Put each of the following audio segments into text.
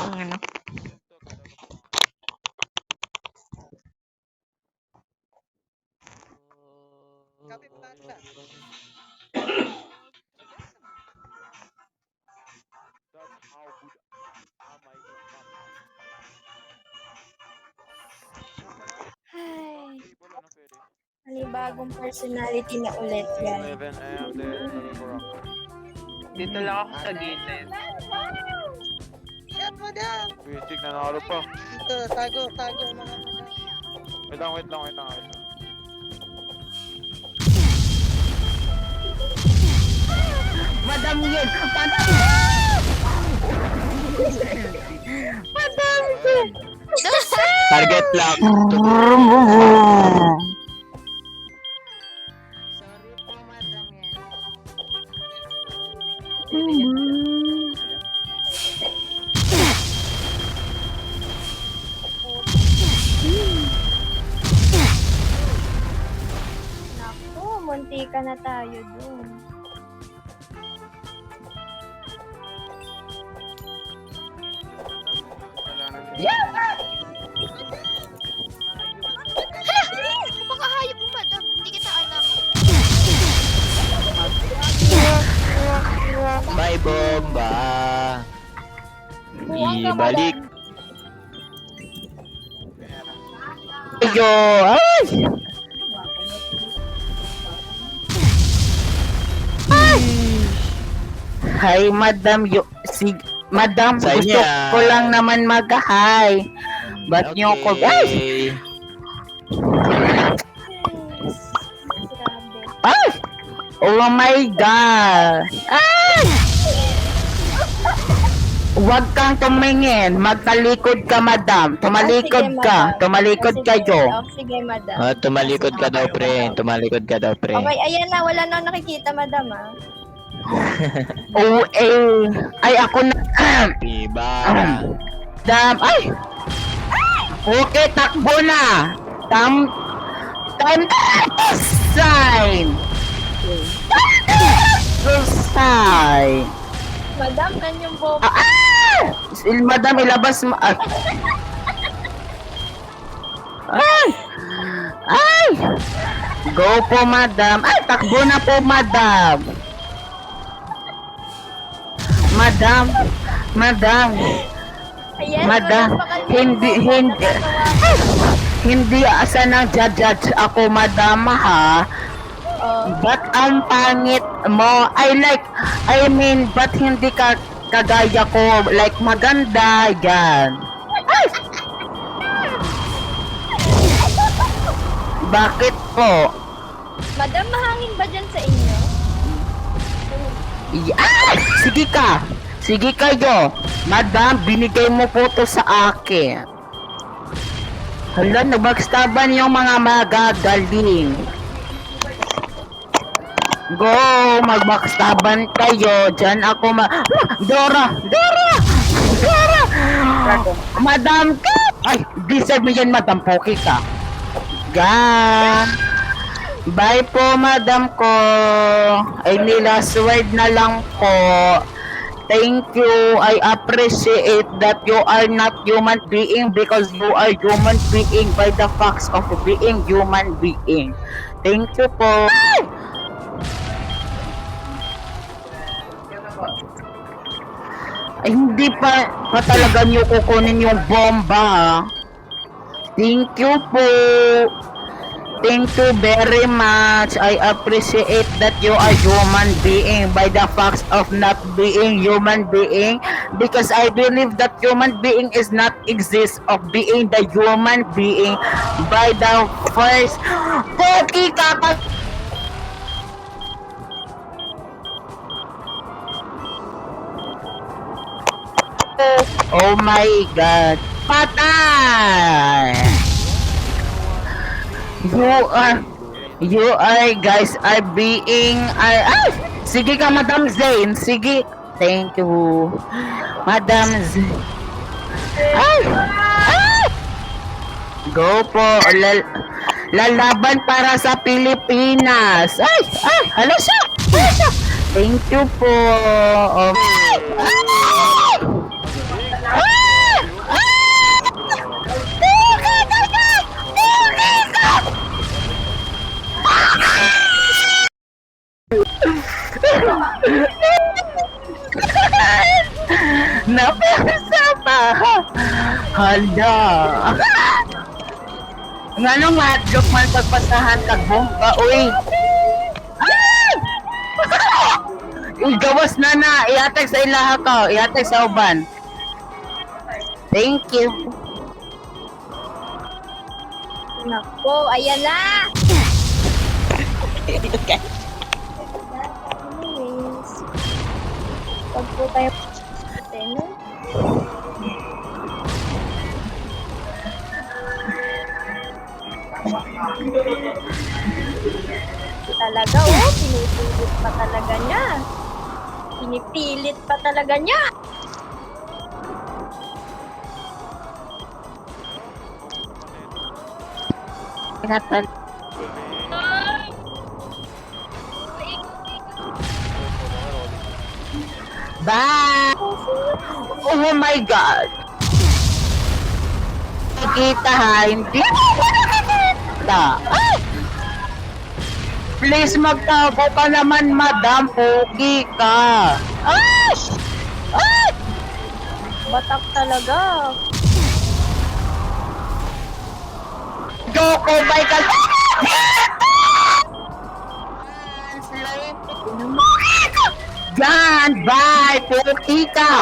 Ano? Kami planta. Ay, panibagong personality na ulit yan. 11 AM din, lagay ko rock. Dito lang ako sa gilid. Shot, madam! Basic na nakalo pa. Dito, tago, tago mga madam. Wait lang. Madam yun! Madam! Madam yun! Target lang. Sorry po, madam yan. Naku, munti ka na tayo dun. Napakahayop mo, madam. Hindi kita anak. May bomba. Ibalik. Yo, ay! Hi, madam. Madam, Sa gusto inyo. ko lang naman mag-hi. Ba't nyo ko... Ay! Grabe. Ay! Oh my God! Ay! Huwag kang tumingin. Magtalikod ka, madam. Tumalikod ka. Tumalikod kayo. Sige, madam. Tumalikod ka daw, pre. Tumalikod ka daw, pre. Okay, ayan na. Wala na akong nakikita, madam, ah. Oh, eh. Ay, ako na. Diba? Madam. Ay! Okay, takbo na. Time to sign. To sign. Madam, nan yung bomba. Madam, ilabas mo. Ay! Ay! Go po, madam. Ay, takbo na po, madam. Madam. Ayan, Madam, wala pa kayong hindi, bomba hindi. nakagawa. Hindi asa nang judge ako, madam, ha? Oh. Ba't ang pangit mo? I mean, ba't hindi ka kagaya ko? Like, maganda, yan. Ay! Bakit po? Madam, mahangin ba dyan sa inyo? Ah! Sige kayo. Madam, binigay mo po to sa akin. Hala, nagbackstaban yung mga magagaling. Go, magbackstaban kayo. Diyan ako Dora! Madam ka! Ay, deserve mo yan, madam. Poki ka. Gan. Bye po, madam ko. Ay, last word na lang po. Thank you. I appreciate that you are not human being because you are human being by the facts of being human being. Thank you po. Ay, hindi pa talaga niyo kukunin yung bomba. Thank you po. Thank you very much. I appreciate that you are human being by the facts of not being human being because I believe that human being is not exist of being the human being by the first Poki kaka. Oh my God. Patay! You are guys are being sige ka, Madam Zane. Sige. Thank you. Madam Zane. Go po. Lalaban para sa Pilipinas. Hala siya. Thank you po. Napasama. Hala. Nga nga, joke man pagpasahan kag bomba, uy. Igawas na na, ihatag sa ilaha ka, ihatag sa uban. Thank you. Nako, ayan na! Anyways, pag po tayo no? Talaga, oh, pinipilit pa talaga niya. Pinipilit pa talaga niya. Ingatan. Bye! Oh my God! Nakikita ha, hindi na. Please magtago ka naman, madam. Pogi ka. Ay! Ay! Batak talaga. Joko, bye ka. Yan, bye, pogi ka.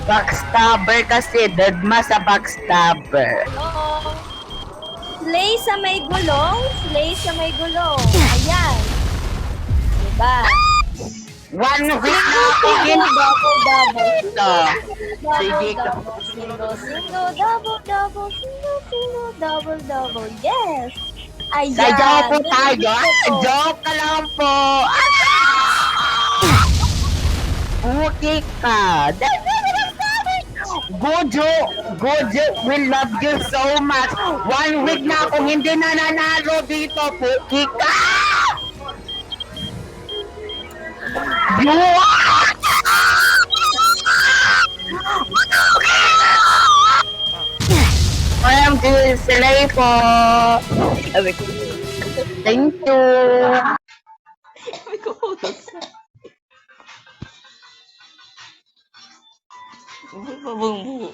Backstabber kasi, dadma sa backstabber. Oo. Slay sa may gulong. Slay sa may gulong. Ayan. Diba? 1 week na ako Double. ito. Sige ka. Double. Yes. Ayan. Sadyaw po tayo. Joke ka lang po. Okay ka. Gojo, we love you so much. 1 week na akong hindi nananalo dito. Puki ka! You I am good. Silay po. Thank you. Sabi ko, Hindi pa buong buo.